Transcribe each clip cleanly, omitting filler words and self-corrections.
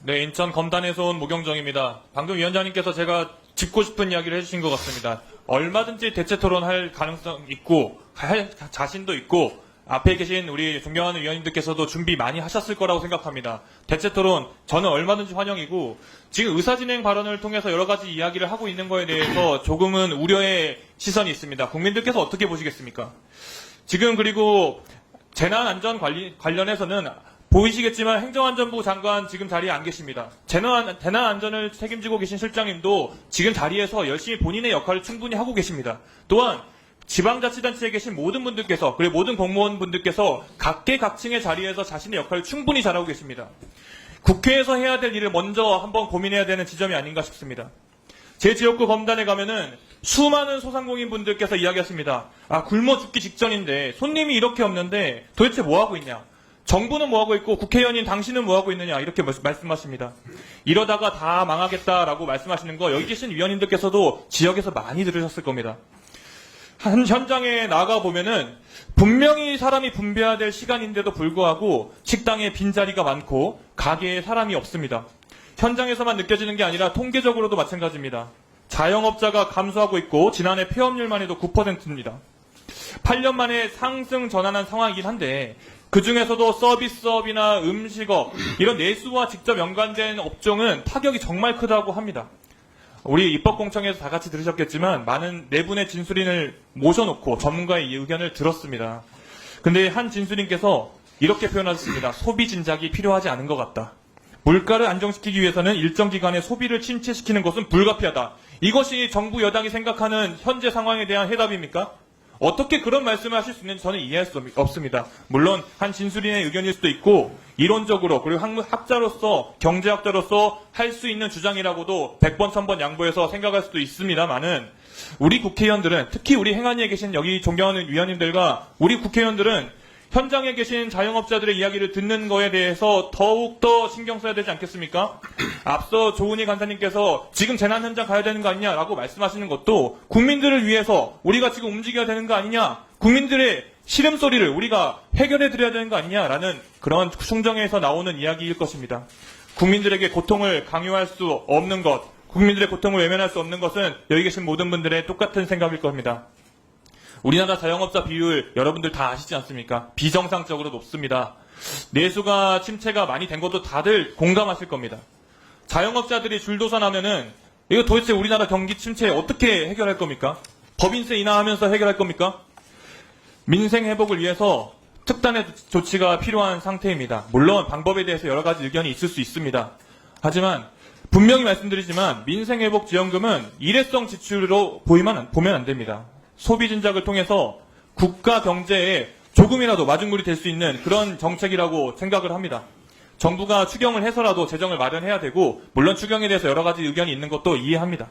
네, 인천 검단에서 온 모경정입니다. 방금 위원장님께서 제가 짚고 싶은 이야기를 해주신 것 같습니다. 얼마든지 대체 토론할 가능성 있고, 할 자신도 있고, 앞에 계신 우리 존경하는 위원님들께서도 준비 많이 하셨을 거라고 생각합니다. 대체 토론, 저는 얼마든지 환영이고, 지금 의사진행 발언을 통해서 여러 가지 이야기를 하고 있는 거에 대해서 조금은 우려의 시선이 있습니다. 국민들께서 어떻게 보시겠습니까? 지금 그리고 재난안전 관련해서는 보이시겠지만 행정안전부 장관 지금 자리에 안 계십니다. 재난안전을 책임지고 계신 실장님도 지금 자리에서 열심히 본인의 역할을 충분히 하고 계십니다. 또한 지방자치단체에 계신 모든 분들께서 그리고 모든 공무원분들께서 각계각층의 자리에서 자신의 역할을 충분히 잘하고 계십니다. 국회에서 해야 될 일을 먼저 한번 고민해야 되는 지점이 아닌가 싶습니다. 제 지역구 검단에 가면은 수많은 소상공인분들께서 이야기하십니다. 굶어 죽기 직전인데 손님이 이렇게 없는데 도대체 뭐하고 있냐. 정부는 뭐하고 있고 국회의원인 당신은 뭐하고 있느냐 이렇게 말씀하십니다. 이러다가 다 망하겠다라고 말씀하시는 거 여기 계신 위원님들께서도 지역에서 많이 들으셨을 겁니다. 현장에 나가보면은 분명히 사람이 분배해야 될 시간인데도 불구하고 식당에 빈자리가 많고 가게에 사람이 없습니다. 현장에서만 느껴지는 게 아니라 통계적으로도 마찬가지입니다. 자영업자가 감소하고 있고 지난해 폐업률만 해도 9%입니다. 8년 만에 상승 전환한 상황이긴 한데 그중에서도 서비스업이나 음식업 이런 내수와 직접 연관된 업종은 타격이 정말 크다고 합니다. 우리 입법공청에서 다 같이 들으셨겠지만 많은 네 분의 진술인을 모셔놓고 전문가의 의견을 들었습니다. 근데 한 진술인께서 이렇게 표현하셨습니다. 소비 진작이 필요하지 않은 것 같다. 물가를 안정시키기 위해서는 일정 기간의 소비를 침체시키는 것은 불가피하다. 이것이 정부 여당이 생각하는 현재 상황에 대한 해답입니까? 어떻게 그런 말씀을 하실 수 있는지 저는 이해할 수 없습니다. 물론 한 진술인의 의견일 수도 있고 이론적으로 그리고 학자로서 경제학자로서 할 수 있는 주장이라고도 100번 1000번 양보해서 생각할 수도 있습니다만은 우리 국회의원들은 특히 우리 행안위에 계신 여기 존경하는 위원님들과 우리 국회의원들은 현장에 계신 자영업자들의 이야기를 듣는 거에 대해서 더욱더 신경 써야 되지 않겠습니까? 앞서 조은희 간사님께서 지금 재난 현장 가야 되는 거 아니냐라고 말씀하시는 것도 국민들을 위해서 우리가 지금 움직여야 되는 거 아니냐, 국민들의 시름소리를 우리가 해결해 드려야 되는 거 아니냐라는 그런 충정에서 나오는 이야기일 것입니다. 국민들에게 고통을 강요할 수 없는 것, 국민들의 고통을 외면할 수 없는 것은 여기 계신 모든 분들의 똑같은 생각일 겁니다. 우리나라 자영업자 비율 여러분들 다 아시지 않습니까? 비정상적으로 높습니다. 내수가 침체가 많이 된 것도 다들 공감하실 겁니다. 자영업자들이 줄도산하면은 이거 도대체 우리나라 경기 침체 어떻게 해결할 겁니까? 법인세 인하하면서 해결할 겁니까? 민생 회복을 위해서 특단의 조치가 필요한 상태입니다. 물론 방법에 대해서 여러 가지 의견이 있을 수 있습니다. 하지만 분명히 말씀드리지만 민생회복지원금은 일회성 지출로 보면 안 됩니다. 소비 진작을 통해서 국가 경제에 조금이라도 마중물이 될 수 있는 그런 정책이라고 생각을 합니다. 정부가 추경을 해서라도 재정을 마련해야 되고 물론 추경에 대해서 여러 가지 의견이 있는 것도 이해합니다.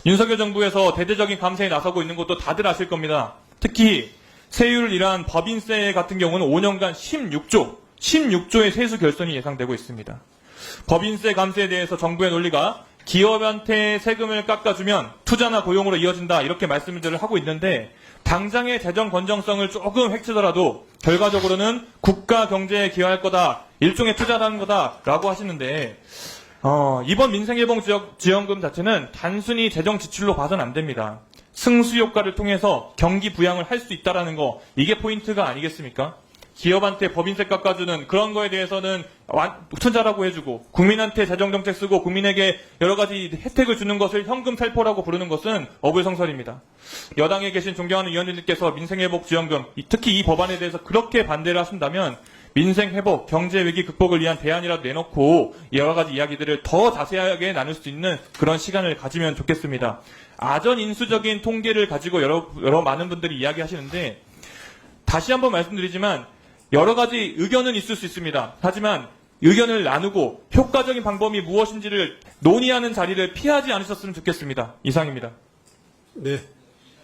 윤석열 정부에서 대대적인 감세에 나서고 있는 것도 다들 아실 겁니다. 특히 세율이란 법인세 같은 경우는 5년간 16조의 세수 결손이 예상되고 있습니다. 법인세 감세에 대해서 정부의 논리가 기업한테 세금을 깎아주면 투자나 고용으로 이어진다 이렇게 말씀들을 하고 있는데 당장의 재정 건정성을 조금 획치더라도 결과적으로는 국가 경제에 기여할 거다, 일종의 투자라는 거다라고 하시는데 이번 민생회복지원금 자체는 단순히 재정 지출로 봐서는 안 됩니다. 승수 효과를 통해서 경기 부양을 할 수 있다라는 거 이게 포인트가 아니겠습니까? 기업한테 법인세 깎아주는 그런 거에 대해서는 투자라고 해주고 국민한테 재정정책 쓰고 국민에게 여러 가지 혜택을 주는 것을 현금 살포라고 부르는 것은 어불성설입니다. 여당에 계신 존경하는 의원님들께서 민생회복지원금 특히 이 법안에 대해서 그렇게 반대를 하신다면 민생회복, 경제위기 극복을 위한 대안이라도 내놓고 여러 가지 이야기들을 더 자세하게 나눌 수 있는 그런 시간을 가지면 좋겠습니다. 아전인수적인 통계를 가지고 여러 많은 분들이 이야기하시는데 다시 한번 말씀드리지만 여러 가지 의견은 있을 수 있습니다. 하지만 의견을 나누고 효과적인 방법이 무엇인지를 논의하는 자리를 피하지 않으셨으면 좋겠습니다. 이상입니다. 네.